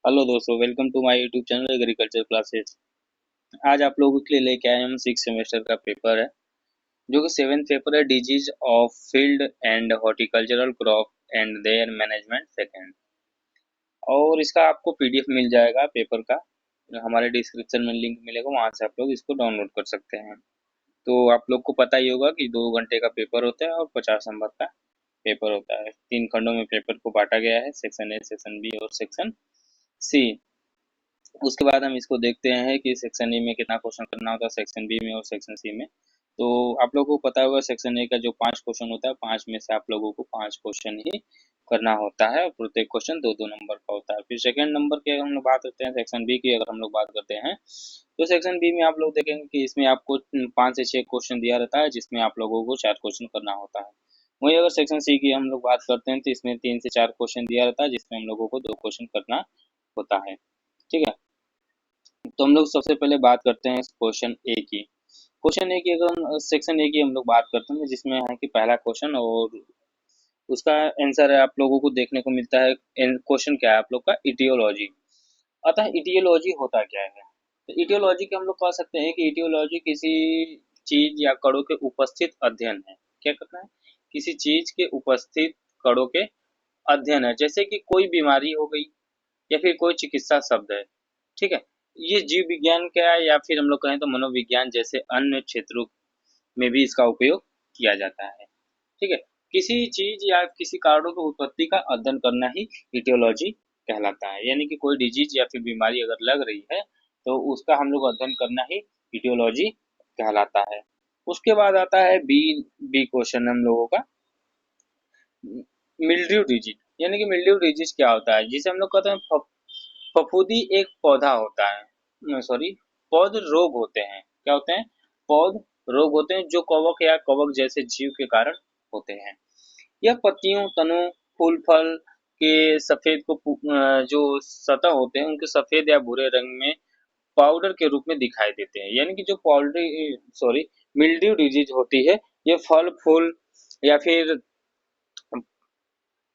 Hello दोस्तों, welcome to my YouTube channel agriculture classes. आज आप लोगों के लिए लेके आए हम 6 सेमेस्टर का पेपर है, जो कि 7th पेपर है, disease of field and horticultural crop and there management second. और इसका आपको पीडीएफ मिल जाएगा पेपर का, हमारे डिस्क्रिप्शन में लिंक मिलेगा, वहाँ से आप लोग इसको डाउनलोड कर सकते हैं। तो आप लोग को पता ही होगा कि 2 घंटे का पेपर होता है और 50 नंबर का पेपर होता है। 3 खंडों में पेपर को बांटा गया है, सेक्शन ए, सेक्शन बी और सेक्शन सी। उसके बाद हम इसको देखते हैं कि सेक्शन ए में कितना क्वेश्चन करना होता है, सेक्शन बी में और सेक्शन सी में। तो आप लोगों को पता होगा सेक्शन ए का जो 5 क्वेश्चन होता है, 5 में से आप लोगों को 5 क्वेश्चन ही करना होता है और प्रत्येक क्वेश्चन 2-2 नंबर का होता है। फिर सेकंड नंबर की अगर हम लोग बात करते हैं, सेक्शन बी की अगर हम लोग बात करते हैं, तो सेक्शन बी में आप लोग देखेंगे कि इसमें आपको 5 से 6 क्वेश्चन दिया रहता है, जिसमें आप लोगों को 4 क्वेश्चन करना होता है। वहीं अगर सेक्शन सी की हम लोग बात करते हैं, तो इसमें 3 से 4 क्वेश्चन दिया रहता है, जिसमें हम लोगों को 2 क्वेश्चन करना होता है। ठीक है, तो हम लोग सबसे पहले बात करते हैं क्वेश्चन ए की। क्वेश्चन ए की अगर हम सेक्शन ए की हम लोग बात करते हैं, जिसमें है कि पहला क्वेश्चन और उसका आंसर है, आप लोगों को देखने को मिलता है। क्वेश्चन क्या है आप लोग का, इटियोलॉजी। अतः इटियोलॉजी होता क्या है? तो इटियोलॉजी के हम लोग कह सकते हैं कि इटियोलॉजी किसी चीज या कणों के उपस्थित अध्ययन है। क्या करना है? किसी चीज के उपस्थित कणों के अध्ययन है, जैसे कि कोई बीमारी हो गई या फिर कोई चिकित्सा शब्द है। ठीक है, ये जीव विज्ञान का या फिर हम लोग कहें तो मनोविज्ञान जैसे अन्य क्षेत्रों में भी इसका उपयोग किया जाता है। ठीक है, किसी चीज या किसी कारणों की उत्पत्ति का अध्ययन करना ही इटियोलॉजी कहलाता है। यानी कि कोई डिजीज या फिर बीमारी अगर लग रही है, तो उसका हम लोग अध्ययन करना ही इटियोलॉजी कहलाता है। उसके बाद आता है बी बी क्वेश्चन हम लोगों का, मिल्ड्यू डिजीज। यानी कि मिल्ड्यू डिजीज क्या होता है, जिसे हम लोग कहते हैं फफूंदी। एक पौधा होता है, सॉरी, पौध रोग होते हैं। क्या होते हैं? पौध रोग होते हैं, जो कवक या कवक जैसे जीव के कारण होते हैं। यह पत्तियों, तनों, फूल, फल के सफेद को जो सतह होते हैं, उनके सफेद या भूरे रंग में पाउडर के रूप में दिखाई देते हैं। यानी कि जो पाउडर सॉरी मिल्ड्यू डिजीज होती है, ये फल, फूल या फिर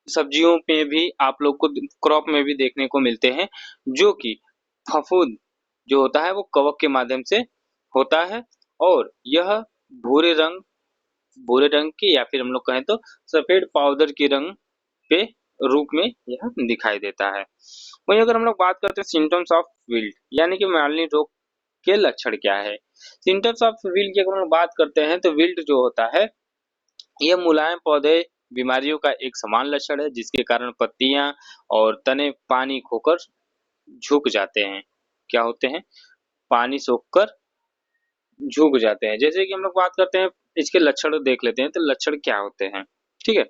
सब्जियों पे भी आप लोग को क्रॉप में भी देखने को मिलते हैं, जो कि फफूंद जो होता है वो कवक के माध्यम से होता है। और यह भूरे रंग भूरे रंग की या फिर हम लोग कहें तो सफेद पाउडर के रंग पे रूप में यह दिखाई देता है। वहीं अगर हम लोग बात करते हैं सिम्टम्स ऑफ विल्ट, यानी कि मानवीय रोग के लक्षण क्या है। सिम्टम्स ऑफ विल्ट की अगर हम लोग बात करते हैं, तो विल्ट जो होता है, यह मुलायम पौधे बीमारियों का एक समान लक्षण है, जिसके कारण पत्तियां और तने पानी खोकर झुक जाते हैं। क्या होते हैं? पानी सोखकर झुक जाते हैं। जैसे कि हम लोग बात करते हैं, इसके लक्षण देख लेते हैं, तो लक्षण क्या होते हैं। ठीक है,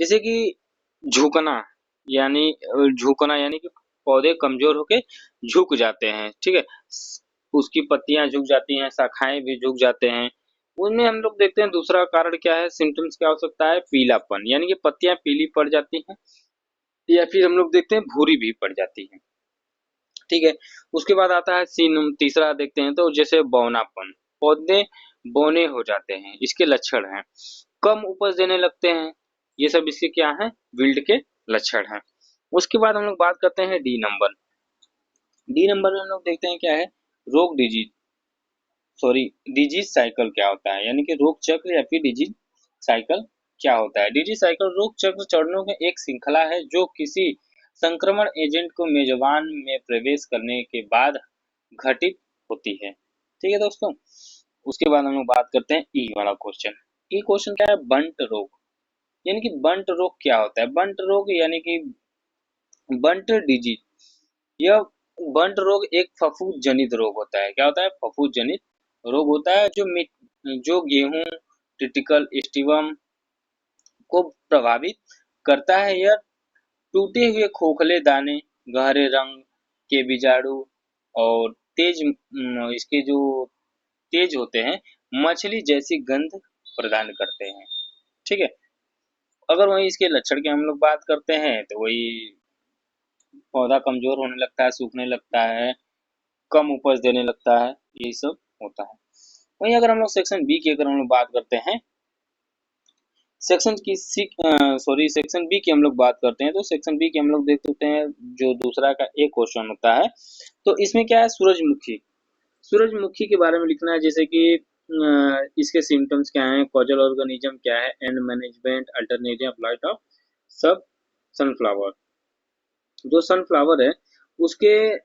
जैसे कि झुकना, यानी कि पौधे कमजोर होके झुक जाते हैं। ठीक है, उसकी पत्तियां झुक जाती हैं, शाखाएं भी झुक जाते हैं। उनमें हम लोग देखते हैं दूसरा कारण क्या है, सिम्टम्स क्या हो सकता है, पीलापन, यानी कि पत्तियां पीली पड़ जाती हैं, या फिर हम लोग देखते हैं भूरी भी पड़ जाती हैं। ठीक है, उसके बाद आता है सीन, तीसरा देखते हैं तो जैसे बौनापन, पौधे बौने हो जाते हैं, इसके लक्षण हैं। कम उपज देने लगते हैं, ये सब इसके क्या है, विल्ट के लक्षण हैं। उसके बाद हम लोग बात करते हैं डी नंबर। डी नंबर में हम लोग देखते हैं क्या है, रोग डिजीज सॉरी डिजीज साइकिल क्या होता है, यानी कि रोग चक्र या फिर डिजीज साइकिल क्या होता है। डिजीज साइकिल रोग चक्र चरणों की एक श्रृंखला है, जो किसी संक्रमण एजेंट को मेजबान में प्रवेश करने के बाद घटित होती है। ठीक है दोस्तों, उसके बाद हम लोग बात करते हैं ई वाला क्वेश्चन। ई क्वेश्चन क्या है, बंट रोग। यानी कि बंट रोग क्या होता है, बंट रोग यानी कि बंट डिजीज। यह बंट रोग एक फफूंद जनित रोग होता है। क्या होता है? फफूंद जनित रोग होता है, जो गेहूं, टिटिकल स्टीवम को प्रभावित करता है। यह टूटे हुए खोखले दाने, गहरे रंग के बीजाणु और इसके जो तेज होते हैं, मछली जैसी गंध प्रदान करते हैं। ठीक है, अगर वही इसके लक्षण की हम लोग बात करते हैं, तो वही पौधा कमजोर होने लगता है, सूखने लगता है, कम उपज देने लगता है, यही सब होता है। वहीं अगर हम लोग सेक्शन बी की अगर हम लोग बात करते हैं, सेक्शन की सेक्शन बी की हम लोग बात करते हैं, तो सेक्शन बी की हम लोग देख सकते हैं जो दूसरा का एक क्वेश्चन होता है। तो इसमें क्या है, सूरजमुखी, सूरजमुखी के बारे में लिखना है, जैसे कि इसके सिम्टम्स क्या हैं, कॉजल ऑर्गेनिज्म क्या है, and management, alternative light of सब सनफ्लावर। जो सनफ्लावर है उसके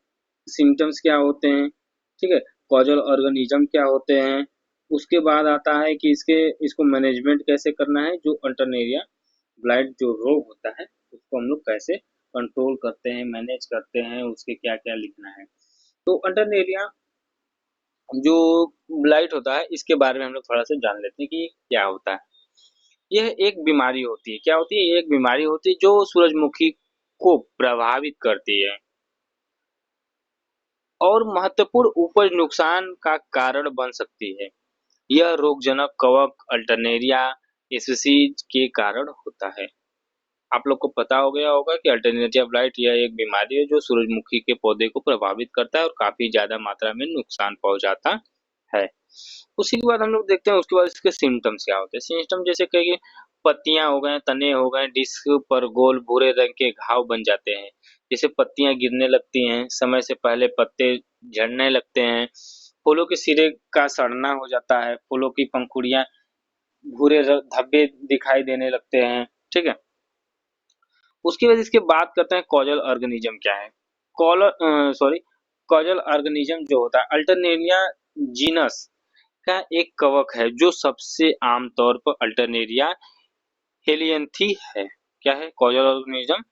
सिम्टम्स क्या होते हैं, ठीक है, कॉजल ऑर्गेनिज्म क्या होते हैं, उसके बाद आता है कि इसको मैनेजमेंट कैसे करना है, जो अल्टरनेरिया ब्लाइट जो रोग होता है उसको हम लोग कैसे कंट्रोल करते हैं, मैनेज करते हैं, उसके क्या क्या लिखना है। तो अल्टरनेरिया जो ब्लाइट होता है इसके बारे में हम लोग थोड़ा सा जान लेते हैं कि ये क्या होता है। यह एक बीमारी होती है, क्या होती है, ये एक बीमारी होती है जो सूरजमुखी को प्रभावित करती है और महत्वपूर्ण उपज नुकसान का कारण बन सकती है। यह रोगजनक कवक अल्टरनेरिया स्पीसीज के कारण होता है। आप लोग को पता हो गया होगा कि अल्टरनेरिया ब्लाइट यह एक बीमारी है जो सूरजमुखी के पौधे को प्रभावित करता है और काफी ज्यादा मात्रा में नुकसान पहुंचाता है। उसी के बाद हम लोग देखते हैं उसके बाद इसके सिम्टम्स क्या होते हैं। सिम्टम जैसे कहीं पत्तियां हो गए, तने हो गए, डिस्क पर गोल भूरे रंग के घाव बन जाते हैं, जैसे पत्तियां गिरने लगती हैं, समय से पहले पत्ते झड़ने लगते हैं, फूलों के सिरे का सड़ना हो जाता है, फूलों की पंखुड़ियां धब्बे दिखाई देने लगते हैं, ठीक है। उसके बाद इसके बात करते हैं कॉजल ऑर्गेनिज्म क्या है। कॉलर सॉरी कॉजल ऑर्गेनिज्म जो होता है अल्टरनेरिया जीनस का एक कवक है जो सबसे आम तौर पर अल्टरनेरिया हेलियंथी है। क्या है, कॉजल ऑर्गेनिज्म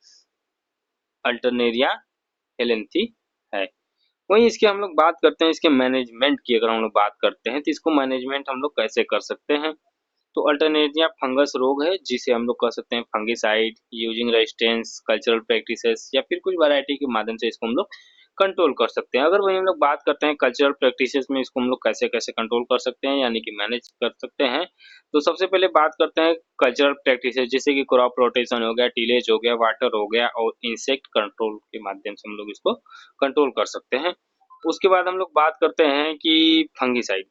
अल्टरनेरिया हेलेंथी है। वहीं इसके हम लोग बात करते हैं इसके मैनेजमेंट की, अगर हम लोग बात करते हैं तो इसको मैनेजमेंट हम लोग कैसे कर सकते हैं। तो अल्टरनेरिया फंगस रोग है जिसे हम लोग कह सकते हैं fungicide using resistance cultural practices या फिर कुछ वैरायटी के माध्यम से इसको हम लोग कंट्रोल कर सकते हैं। अगर वही हम लोग बात करते हैं कल्चरल प्रैक्टिसेस में इसको हम लोग कैसे कैसे कंट्रोल कर सकते हैं यानी कि मैनेज कर सकते हैं, तो सबसे पहले बात करते हैं कल्चरल प्रैक्टिसेस जैसे कि क्रॉप रोटेशन हो गया, टीलेज हो गया, वाटर हो गया और इंसेक्ट कंट्रोल के माध्यम से हम लोग इसको कंट्रोल कर सकते हैं। उसके बाद हम लोग बात करते हैं कि फंगिसाइड,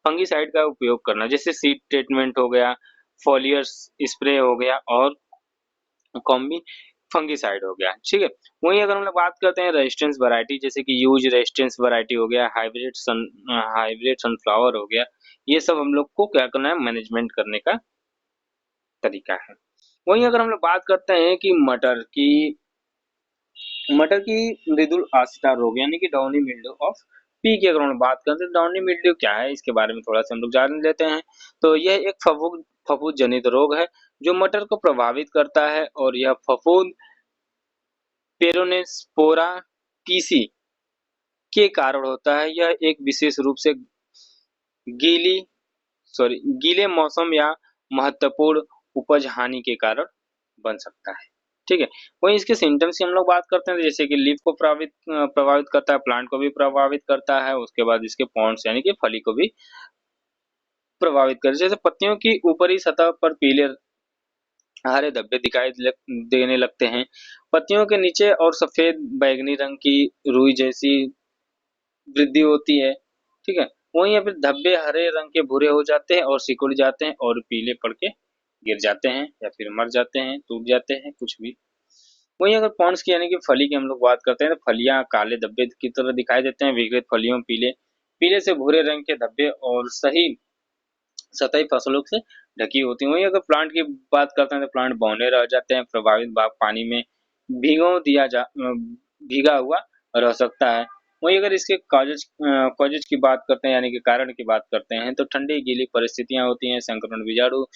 फंगिसाइड का उपयोग करना जैसे सीड ट्रीटमेंट हो गया, फॉलियर स्प्रे हो गया और कॉम्बी फंगिसाइड हो गया, ठीक है। वहीं अगर हम लोग बात करते हैं रेजिस्टेंस वैरायटी जैसे कि यूज रेजिस्टेंस वैरायटी हो गया, हाइब्रिड सनफ्लावर हो गया, ये सब हम लोग को क्या करना है, मैनेजमेंट करने का तरीका है। वहीं अगर हम लोग बात करते हैं कि मटर की मृदुल आसिता रोग यानी कि डाउनी मिल्ड्यू ऑफ पी की अगर हम बात करें तो डाउनी मिल्ड्यू क्या है इसके बारे में थोड़ा सा हम लोग जान लेते हैं। तो यह एक फफूंद जनित रोग है जो मटर को प्रभावित करता है और यह फफूंद पेरोनेस्पोरा पीसी के कारण होता है। यह एक विशेष रूप से गीली गीले मौसम या महत्वपूर्ण उपज हानि के कारण बन सकता है, ठीक है। वहीं इसके सिम्टम्स की हम लोग बात करते हैं जैसे कि लीफ को प्रभावित करता है, प्लांट को भी प्रभावित करता है, उसके बाद इसके पॉन्ड्स यानी कि फली को भी प्रभावित करता है। जैसे पत्तियों की ऊपरी सतह पर पीले हरे धब्बे देने लगते हैं, पत्तियों के नीचे और सफेद बैगनी रंग की रुई जैसी वृद्धि होती है, ठीक है। वहीं या फिर धब्बे हरे रंग के भूरे हो जाते हैं और सिकुड़ जाते हैं और पीले पड़ के गिर जाते हैं या फिर मर जाते हैं, टूट जाते हैं, कुछ भी। वहीं अगर पॉन्ड्स की यानी कि फली की हम लोग बात करते हैं तो फलियां काले धब्बे की तरह दिखाई देते हैं, विकृत फलियों पीले पीले से भूरे रंग के धब्बे और सही सतही फसलों से ढकी होती हैं। वहीं अगर प्लांट की बात करते हैं तो प्लांट बौने रह जाते हैं, प्रभावित भाग पानी में भीगा हुआ रह सकता है। वहीं अगर इसके कॉजेज की बात करते हैं यानी कि कारण की बात करते हैं तो ठंडी गीली परिस्थितियां होती हैं, संक्रमण बीजाणु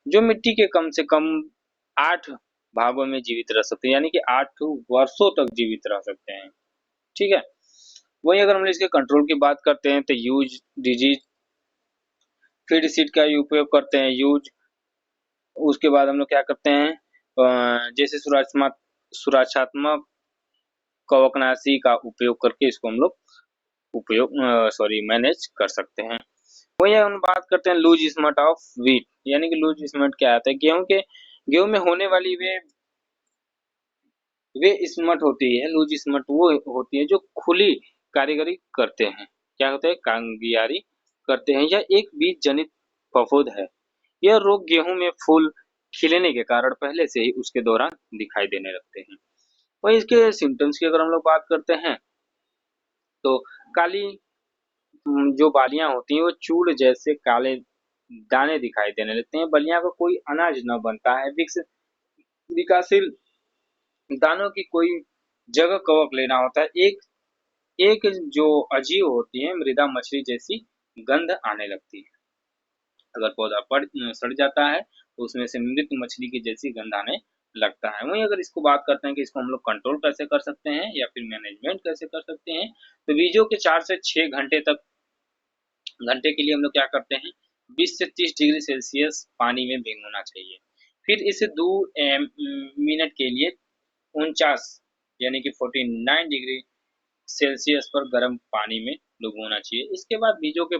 जो मिट्टी के कम से कम 8 भागों में जीवित रह सकते हैं यानी कि 8 वर्षों तक जीवित रह सकते हैं, ठीक है। वहीं अगर हम इसके कंट्रोल की बात करते हैं तो यूज डिजीज फीड सीड का ही उपयोग करते हैं यूज। उसके बाद हम लोग क्या करते हैं जैसे सुरक्षात्मक कवकनाशी का उपयोग करके इसको हम लोग मैनेज कर सकते हैं। वही हम बात करते हैं लूज स्मट ऑफ व्हीट यानी कि लूज स्मट क्या आता है, गेहूं में होने वाली वे स्मट होती है, लूज स्मट वो होती है जो खुली कारीगरी करते हैं, क्या होता है, कांगियारी करते हैं। यह एक बीज जनित फफूंद है। यह रोग गेहूं में फूल खिलने के कारण पहले से ही उसके दौरान दिखाई देने लगते हैं। वहीं इसके सिम्टम्स की अगर हम लोग बात करते हैं तो काली जो बालियां होती हैं वो चूड़ जैसे काले दाने दिखाई देने लगते हैं। बलियां का कोई अनाज न बनता है। विकासशील दानों की कोई जगह कवक लेना होता है। एक एक जो अजीब होती है मृदा मछली जैसी गंध आने लगती है। अगर पौधा सड़ जाता है तो उसमें से मृत मछली की जैसी गंध आने लगता है। वहीं अगर इसको बात करते हैं कि इसको हम लोग कंट्रोल कैसे कर सकते हैं या फिर मैनेजमेंट कैसे कर सकते हैं, तो बीजों के 4 से 6 घंटे के लिए हम लोग क्या करते हैं, 20 से 30 डिग्री सेल्सियस पानी में भिगोना चाहिए। फिर इसे 2 मिनट के लिए 49 यानी कि 49 डिग्री सेल्सियस पर गर्म पानी में डुबोना चाहिए। इसके बाद बीजों के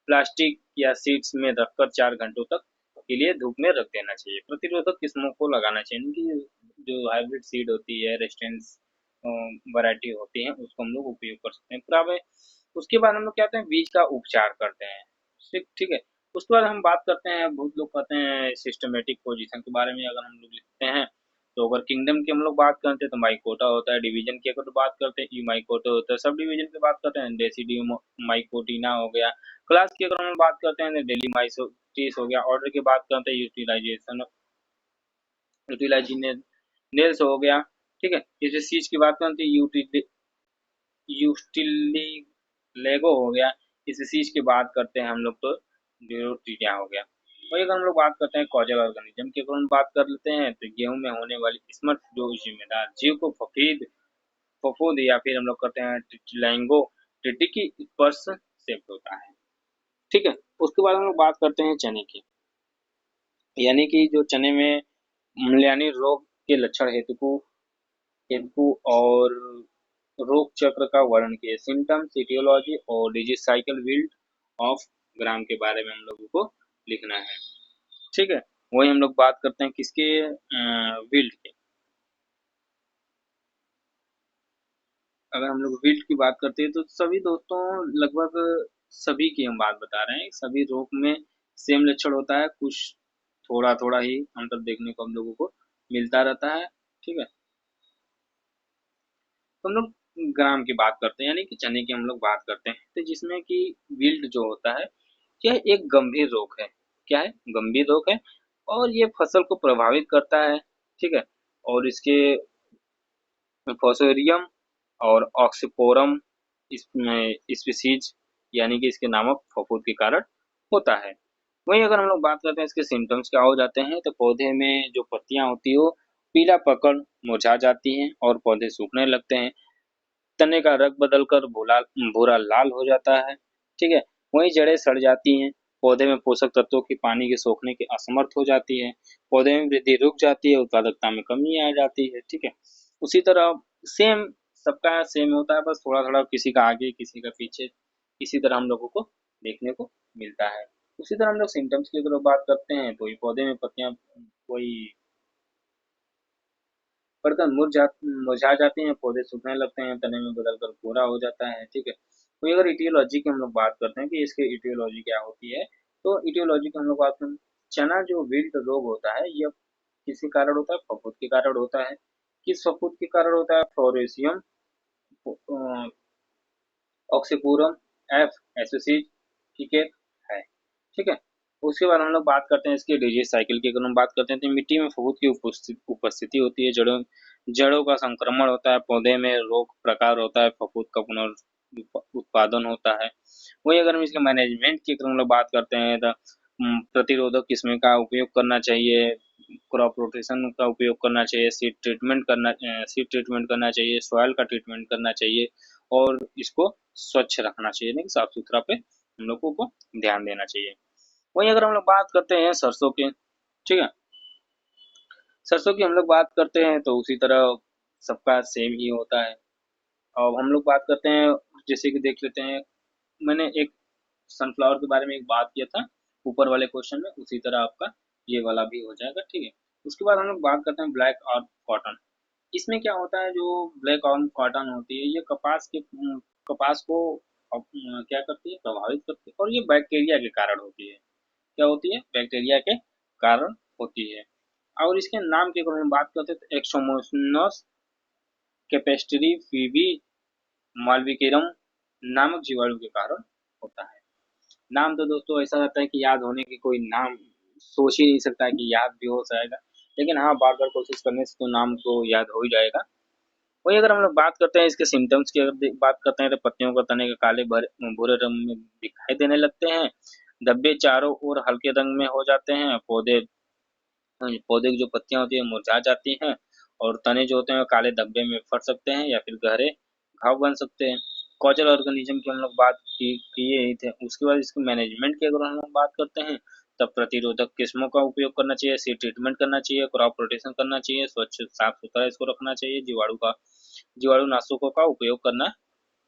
प्लास्टिक या सीड्स में रखकर 4 घंटों तक के लिए धूप में रख देना चाहिए। प्रतिरोधक किस्मों को लगाना चाहिए, इनकी जो हाइब्रिड सीड होती है, रेजिस्टेंस वैरायटी होती है, उसको हम लोग उपयोग कर सकते हैं। पूरा में उसके बाद हम लोग क्या करते हैं, बीज का उपचार करते हैं। ठीक ठीक है। उसके बाद हम बात करते हैं, बहुत लोग कहते हैं सिस्टमेटिक पोजीशन के बारे में अगर हम लोग लिखते हैं, तो अगर किंगडम की हम लोग बात करते हैं तो माइकोटा होता है। डिवीजन की अगर बात करते हैं ई माइकोटा होता है। सब डिवीजन की बात करते हैं डेसिडियो माइकोटिना हो गया। क्लास की अगर हम बात करते हैं तो डेली माइसोटिस हो गया। ऑर्डर की बात करते हैं यूटिलाइजेशन यूटिलाइजिनेल्स हो गया। ठीक है। जैसे सीज की बात करते हैं यूस्टिलेगो हो गया। इस चीज की बात करते हैं हम लोग तो ड्यूरोटिडिया हो गया। वही अगर हम लोग बात करते हैं कॉजल ऑर्गेनिज्म की अगर हम बात कर लेते हैं तो गेहूं में होने वाली स्मर्थ जो जिम्मेदार जीव को फफूंद या फिर हम लोग करते हैं टिटिलैंगो टिटिकी स्पर्श से होता है। ठीक है। उसके बाद हम लोग बात करते हैं चने की, यानी कि जो चने में यानी रोग के लक्षण हेतु और रोग चक्र का वर्णन किया, सिम्टम्स, etiology और disease cycle wilt of gram के बारे में हम लोगों को लिखना है। ठीक है। वही हम लोग बात करते हैं किसके, विल्ट के। अगर हम लोग विल्ट की बात करते हैं तो सभी दोस्तों लगभग सभी की हम बात बता रहे हैं। सभी रोग में सेम लक्षण होता है, कुछ थोड़ा थोड़ा ही अंतर देखने को हम लोगों को मिलता रहता है। ठीक है। तो हम लोग ग्राम की बात करते हैं, यानी कि चने की हम लोग बात करते हैं, तो जिसमें कि विल्ट जो होता है यह एक गंभीर रोग है। क्या है, गंभीर रोग है। और ये फसल को प्रभावित करता है। ठीक है। और इसके फोसोरियम और ऑक्सीपोरम इसमें स्पीसीज यानी कि इसके नामक फफूंद के कारण होता है। वहीं अगर हम लोग बात करते हैं इसके सिम्टम्स क्या हो जाते हैं, तो पौधे में जो पत्तियां होती है वो पीला पकड़ मुरझा जाती हैं और पौधे सूखने लगते हैं। तने का रंग बदलकर भूरा भूरा लाल हो जाता है। ठीक है। वहीं जड़ें सड़ जाती हैं। पौधे में पोषक तत्वों की पानी के सोखने की असमर्थ हो जाती है। पौधे में वृद्धि रुक जाती है, उत्पादकता में कमी आ जाती है। ठीक है। उसी तरह सेम सबका सेम होता है, बस थोड़ा थोड़ा किसी का आगे किसी का पीछे इसी तरह हम लोगों को देखने को मिलता है। उसी तरह हम लोग सिम्टम्स की अगर बात करते हैं तो ये पौधे में पत्तियां कोई पड़कर मुरझा जाते हैं, पौधे सूखने लगते हैं, तने में बदलकर भूरा हो जाता है। ठीक है। तो अगर इटियोलॉजी की हम लोग बात करते हैं कि इसके इटियोलॉजी क्या होती है, तो इटियोलॉजी की हम लोग बात करें, चना जो विल्ट रोग होता है यह किसके कारण होता है, फफूंद के कारण होता है। किस फफूंद के कारण होता है, फ्लोरेशियम ऑक्सीपूरम एफ एसोसिएट, ठीक है। ठीक है। उसके बाद हम लोग बात करते हैं इसके डिजीज साइकिल की। अगर हम बात करते हैं तो मिट्टी में फफूंद की उपस्थिति होती है, जड़ों का संक्रमण होता है, पौधे में रोग प्रकार होता है, फफूंद का पुनरुत्पादन होता है। वही अगर हम इसके मैनेजमेंट की अगर हम लोग बात करते हैं तो प्रतिरोधक किस्में का उपयोग करना चाहिए, क्रॉप रोटेशन का उपयोग करना चाहिए, सीड ट्रीटमेंट करना चाहिए, सॉइल का ट्रीटमेंट करना चाहिए और इसको स्वच्छ रखना चाहिए, नहीं साफ सुथरा पे हम लोगों को ध्यान देना चाहिए। वहीं अगर हम लोग बात करते हैं सरसों की, ठीक है, सरसों की हम लोग बात करते हैं तो उसी तरह सबका सेम ही होता है। और हम लोग बात करते हैं, जैसे कि देख लेते हैं, मैंने एक सनफ्लावर के बारे में एक बात किया था ऊपर वाले क्वेश्चन में, उसी तरह आपका ये वाला भी हो जाएगा। ठीक है। उसके बाद हम लोग बात करते हैं ब्लैक और कॉटन। इसमें क्या होता है, जो ब्लैक और कॉटन होती है ये कपास को क्या करती है, प्रभावित करती है, और ये बैक्टीरिया के कारण होती है। क्या होती है, बैक्टीरिया के कारण होती है। और इसके नाम की अगर हम बात करते हैं तो एक्सोमोनस कैपेस्ट्री फीबी मालविकेरम नामक जीवाणु के कारण होता है। नाम तो दोस्तों ऐसा रहता है कि याद होने की कोई नाम सोच ही नहीं सकता है कि याद भी हो जाएगा, लेकिन हाँ बार बार कोशिश करने से तो नाम तो याद हो ही जाएगा। वही अगर हम लोग बात करते हैं इसके सिम्टम्स की, अगर बात करते हैं तो पत्तियों का तने के काले भूरे रंग में दिखाई देने लगते हैं, धब्बे चारों ओर हल्के रंग में हो जाते हैं, पौधे पौधे की जो पत्तियां होती है मुरझा जाती हैं, और तने जो होते हैं काले धब्बे में फट सकते हैं या फिर गहरे घाव बन सकते हैं। कॉजल ऑर्गेनिज्म की हम लोग बात किए ही थे। उसके बाद इसके मैनेजमेंट की अगर हम लोग बात करते हैं, तब प्रतिरोधक किस्मों का उपयोग करना चाहिए, सीड ट्रीटमेंट करना चाहिए, क्रॉप रोटेशन करना चाहिए, स्वच्छ साफ सुथरा इसको रखना चाहिए, जीवाणु नाशकों का उपयोग करना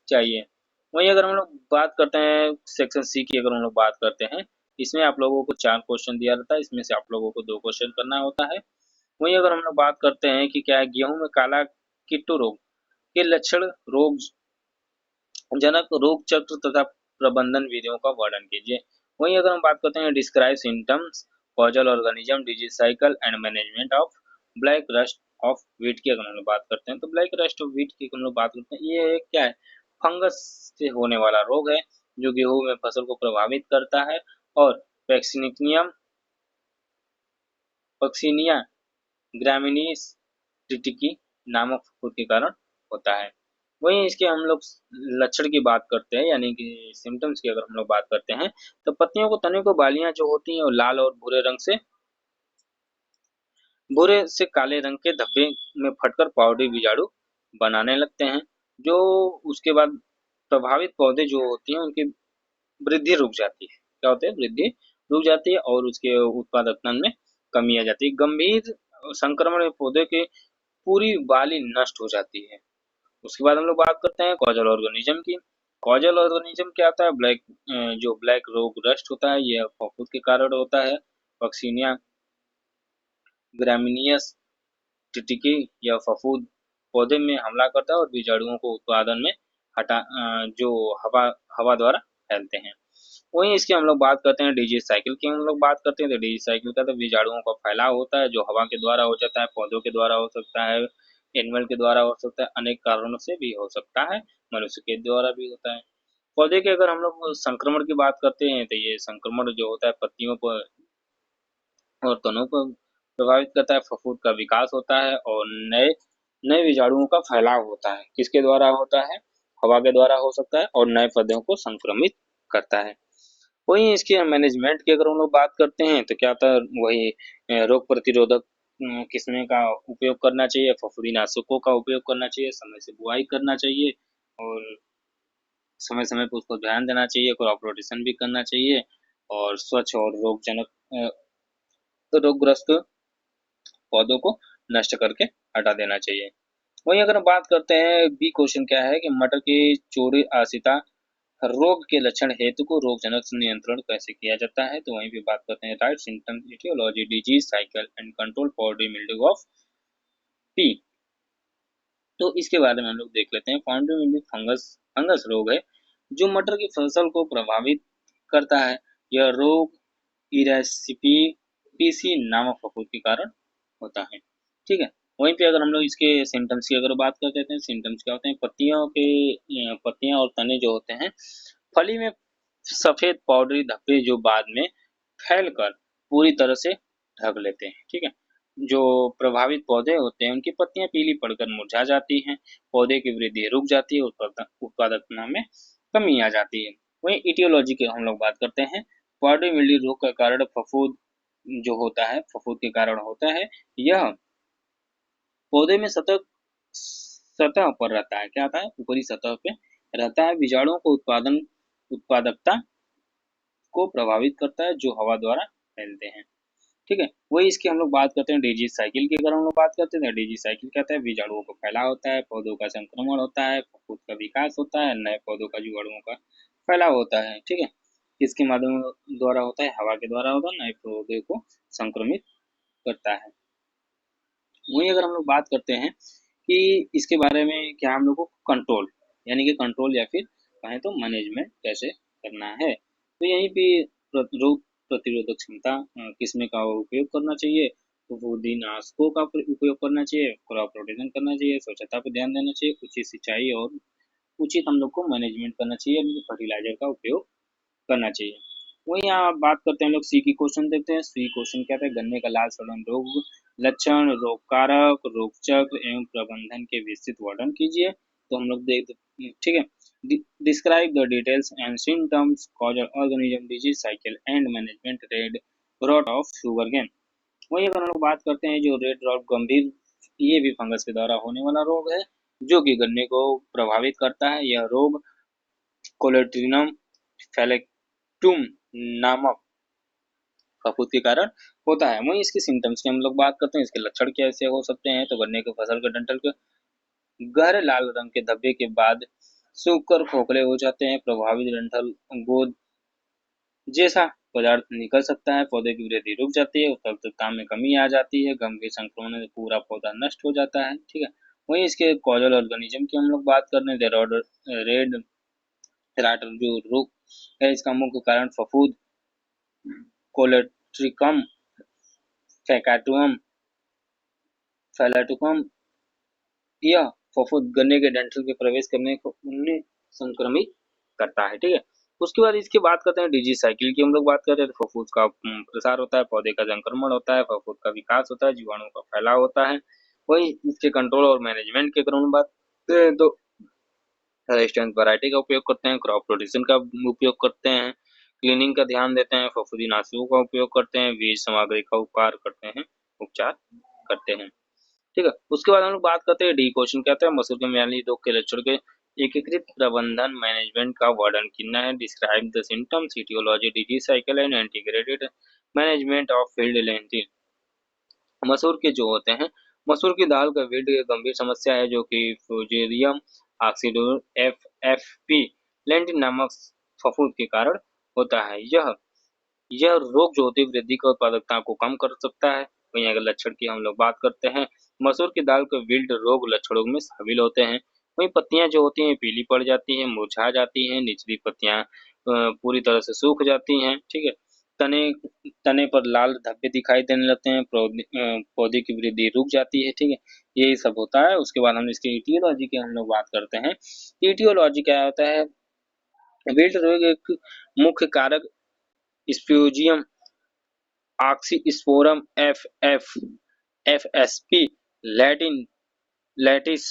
चाहिए। वहीं अगर हम लोग बात करते हैं सेक्शन सी की, अगर हम लोग बात करते हैं, इसमें आप लोगों को 4 क्वेश्चन दिया रहता है, इसमें से आप लोगों को 2 क्वेश्चन करना होता है। वहीं अगर हम लोग बात करते हैं कि क्या है गेहूं में काला कीटो रोग के लक्षण, रोग जनक रोग चक्र तथा प्रबंधन विधियों का वर्णन कीजिए। वहीं अगर हम बात करते हैं describe symptoms, causal organism, disease cycle and management of black rust of wheat की अगर हम लोग बात करते हैं, तो ब्लैक रस्ट ऑफ व्हीट की हम लोग बात करते हैं, ये क्या है, फंगस से होने वाला रोग है जो गेहूं में फसल को प्रभावित करता है, और पैक्सिनियम पक्सिनिया ग्रामिनीस टिटिकी नामक फफूंद के कारण होता है। वहीं इसके हम लोग लक्षण की बात करते हैं, यानी कि सिम्टम्स की अगर हम लोग बात करते हैं, तो पत्तियों को तने को बालियां जो होती हैं वो लाल और भूरे से काले रंग के धब्बे में फटकर पाउडरी बीजाणु बनाने लगते हैं, जो उसके बाद प्रभावित पौधे जो होती हैं उनकी वृद्धि रुक जाती है। क्या होता है, वृद्धि रुक जाती है और उसके उत्पादकता में कमी आ जाती है। गंभीर संक्रमण में पौधे की पूरी बाली नष्ट हो जाती है। उसके बाद हम लोग बात करते हैं कॉजल ऑर्गेनिज्म की। कॉजल ऑर्गेनिज्म क्या होता है, जो ब्लैक रोग रस्ट होता है यह फफूंद के कारण होता है। पक्सिनिया ग्रामिनियस टिटिकी या फफूंद पौधे में हमला करता है और बीजाणुओं को उत्पादन में जो हवा हवा द्वारा फैलते हैं। वहीं इसकी हम लोग बात करते हैं डिजीज साइकिल की, हम लोग बात करते हैं तो डिजीज साइकिल का तो बीजाणुओं का फैलाव होता है जो हवा के द्वारा हो जाता है, पौधों के द्वारा हो सकता है, एनिमल के द्वारा हो सकता है, अनेक कारणों से भी हो सकता है, मनुष्य के द्वारा भी होता है। पौधे के अगर हम लोग संक्रमण की बात करते हैं तो ये संक्रमण जो होता है पत्तियों पर और तनों को प्रभावित करता है, फफूंद का विकास होता है और नए नए बीजाणुओं का फैलाव होता है। किसके द्वारा होता है, हवा के द्वारा हो सकता है और नए पौधों को संक्रमित करता है। वहीं इसके मैनेजमेंट की अगर हम लोग बात करते हैं तो क्या होता है, वही रोग प्रतिरोधक किस्में का उपयोग करना चाहिए, फफूंदीनाशकों का उपयोग करना चाहिए, समय से बुआई करना चाहिए और समय समय पर उसको ध्यान देना चाहिए, क्रॉप रोटेशन भी करना चाहिए और स्वच्छ और रोगग्रस्त पौधों को नष्ट करके हटा देना चाहिए। वहीं अगर हम बात करते हैं बी क्वेश्चन क्या है कि मटर की चोरी आसिता रोग के लक्षण हेतु को रोगजनक नियंत्रण कैसे किया जाता है, तो वहीं पे बात करते हैं right symptom etiology disease cycle and control powdery mildew of pea. तो इसके बारे में हम लोग देख लेते हैं। पाउडरी मिल्ड्यू फंगस फंगस रोग है जो मटर की फसल को प्रभावित करता है। यह रोग इरासिपी पीसी नामक फफूंद के कारण होता है। ठीक है, वहीं पे अगर हम लोग इसके सिम्टम्स की अगर बात करते हैं, सिम्टम्स क्या होते हैं, पत्तियां और तने जो होते हैं फली में सफेद पाउडरी धब्बे जो बाद में फैलकर पूरी तरह से ढक लेते हैं। ठीक है, जो प्रभावित पौधे होते हैं उनकी पत्तियां पीली पड़कर मुरझा जाती हैं, पौधे की वृद्धि रुक जाती है, उत्पादकता में कमी आ जाती है। वहीं इटियोलॉजी की हम लोग बात करते हैं। पाउडरी मिल्ड्यू रोग का कारण फफूंद जो होता है, फफूंद के कारण होता है। यह पौधे में सतह पर रहता है, क्या आता है, ऊपरी सतह पे रहता है, बीजाणुओं को उत्पादकता को प्रभावित करता है जो हवा द्वारा फैलते हैं। ठीक है, वही इसकी हम लोग बात करते हैं डिजीज साइकिल की, अगर हम लोग बात करते हैं डिजीज साइकिल क्या होता है, बीजाणुओं का फैलाव होता है, पौधों का संक्रमण होता है, फफूंद का विकास होता है, नए पौधों का जीवाणुओं का फैलाव होता है। ठीक है, किसके माध्यम द्वारा होता है, हवा के द्वारा होता है, नए पौधे को संक्रमित करता है। वहीं अगर हम लोग बात करते हैं कि इसके बारे में क्या हम लोग को कंट्रोल, यानी कि कंट्रोल या फिर कहें तो मैनेजमेंट कैसे करना है, तो यहीं पे रोग प्रतिरोधक क्षमता किस्में का उपयोग करना चाहिए, फफूंदीनाशकों का उपयोग करना चाहिए, क्रॉप रोटेशन करना चाहिए, स्वच्छता पर ध्यान देना चाहिए, उचित सिंचाई और उचित हम लोग को मैनेजमेंट करना चाहिए, फर्टिलाइजर का उपयोग करना चाहिए। वही यहाँ आप बात करते हैं, लोग सी की क्वेश्चन देखते हैं। सी क्वेश्चन क्या था, गन्ने का लाल सड़न रोग लक्षण, रोग कारक, रोग चक्र एवं प्रबंधन के विस्तृत वर्णन कीजिए। तो हम लोग देख, ठीक है, describe the details and symptoms, causal organism, disease cycle and management red rot of sugarcane. वही अगर हम लोग बात करते हैं, जो रेड रॉट गंभीर, ये भी फंगस के द्वारा होने वाला रोग है जो कि गन्ने को प्रभावित करता है। यह रोग कोलेट्रिनम फेलेक्टुम नामक फफूंद के कारण होता है। वहीं इसके सिम्टम्स की हम लोग बात करते हैं, इसके लक्षण कैसे हो सकते हैं। तो गन्ने की फसल के डंठल के गहरे लाल रंग के धब्बे के बाद सूखकर खोखले हो जाते हैं। प्रभावित डंठल गोद जैसा पदार्थ निकल सकता है। पौधे की वृद्धि रुक जाती है, उत्पादकता में कमी आ जाती है। गंभीर संक्रमण से पूरा पौधा नष्ट हो जाता है। ठीक है, वहीं इसके कॉजल ऑर्गेनिज्म की हम लोग बात कर रहे हैं। रेड राट जो रोग है, इसका मुख्य कारण फफूंद कोलेट्रिकम फैलाटुकम, यह फफूंद गन्ने के डंठल के प्रवेश करने को उन्हें संक्रमित करता है। ठीक है, उसके बाद इसकी बात करते हैं डिजीज साइकिल की हम लोग बात करते हैं। तो फफूंद का प्रसार होता है, पौधे का संक्रमण होता है, फफूंद का विकास होता है, जीवाणु का फैलाव होता है। वही इसके कंट्रोल और मैनेजमेंट के क्रम में बात करते हैं, तो रेजिस्टेंस वैरायटी का उपयोग करते हैं, क्रॉप रोटेशन का उपयोग करते हैं, क्लीनिंग का ध्यान देते हैं, फफूंदीनाशकों का उपयोग करते हैं, बीज सामग्री का उपचार करते हैं। ठीक है, उसके बाद हम लोग बात करते हैं डी क्वेश्चन कहते हैं, मसूर के म्याली रोग के लक्षण के एकीकृत प्रबंधन मैनेजमेंट का वर्णन करना है। Describe the symptoms, etiology, disease cycle and integrated management of field lentil. मसूर के जो होते हैं, मसूर की दाल का विल्ट एक गंभीर समस्या है जो कि फ्यूजेरियम ऑक्सीडोर FFP लेंटिन नामक फफूंद के कारण होता है। यह रोग जो होती है वृद्धि की उत्पादकता को कम कर सकता है। वहीं अगर लक्षण की हम लोग बात करते हैं, मसूर की दाल के विल्ट रोग लक्षणों में शामिल होते हैं। वहीं पत्तियां जो होती हैं पीली पड़ जाती हैं, मुरझा जाती हैं, निचली पत्तियां पूरी तरह से सूख जाती हैं। ठीक है, तने तने पर लाल धब्बे दिखाई देने लगते हैं, पौधे की वृद्धि रुक जाती है। ठीक है, यही सब होता है। उसके बाद हम इसके इटियोलॉजी की हम लोग बात करते हैं। इटियोलॉजी क्या होता है, विल्ट रोग एक मुख्य कारक स्प्यूजियम ऑक्सीस्पोरम FFSP लैटिस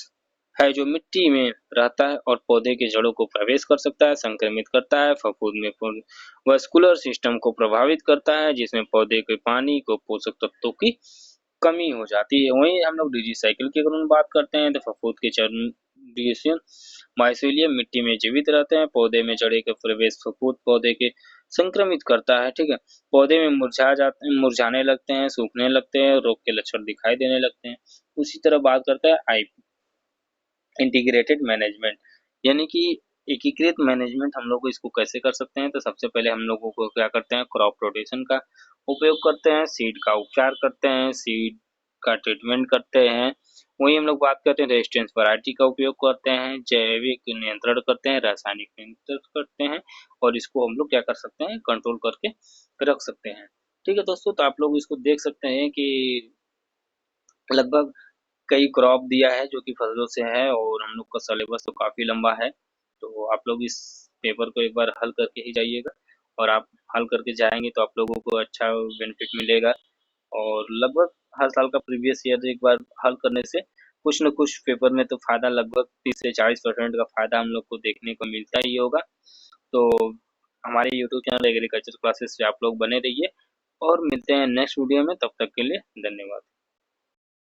है, जो मिट्टी में रहता है और पौधे के जड़ों को प्रवेश कर सकता है, संक्रमित करता है। फफूंद में वस्कुलर सिस्टम को प्रभावित करता है, जिसमें पौधे के पानी को पोषक तत्वों की कमी हो जाती है। वहीं हम लोग डिजीज साइकिल की अगर बात करते हैं, तो फफूंद के चरण माइसीलियम मिट्टी में जीवित रहते हैं। पौधे में जड़े का प्रवेश फफूंद पौधे के संक्रमित करता है। ठीक है, पौधे में मुरझाने लगते हैं, सूखने लगते हैं, रोग के लक्षण दिखाई देने लगते हैं। उसी तरह बात करते हैं इंटीग्रेटेड मैनेजमेंट, यानी कि एकीकृत मैनेजमेंट हम लोग इसको कैसे कर सकते हैं। तो सबसे पहले हम लोगों को क्या करते हैं, क्रॉप रोटेशन का उपयोग करते हैं, सीड का उपचार करते हैं, सीड का ट्रीटमेंट करते हैं। वही हम लोग बात करते हैं रेजिस्टेंस वैरायटी का उपयोग करते हैं, जैविक नियंत्रण करते हैं, रासायनिक नियंत्रण करते हैं, और इसको हम लोग क्या कर सकते हैं, कंट्रोल करके रख सकते हैं। ठीक है दोस्तों, तो आप लोग इसको देख सकते हैं कि लगभग कई क्रॉप दिया है जो कि फसलों से है, और हम लोग का सिलेबस तो काफ़ी लंबा है। तो आप लोग इस पेपर को एक बार हल करके ही जाइएगा, और आप हल करके जाएंगे तो आप लोगों को अच्छा बेनिफिट मिलेगा। और लगभग हर साल का प्रीवियस ईयर एक बार हल करने से कुछ न कुछ पेपर में तो फ़ायदा, लगभग 30 से 40% का फ़ायदा हम लोग को देखने को मिलता ही होगा। तो हमारे यूट्यूब चैनल एग्रीकल्चर क्लासेस से आप लोग बने रहिए, और मिलते हैं नेक्स्ट वीडियो में। तब तक के लिए धन्यवाद।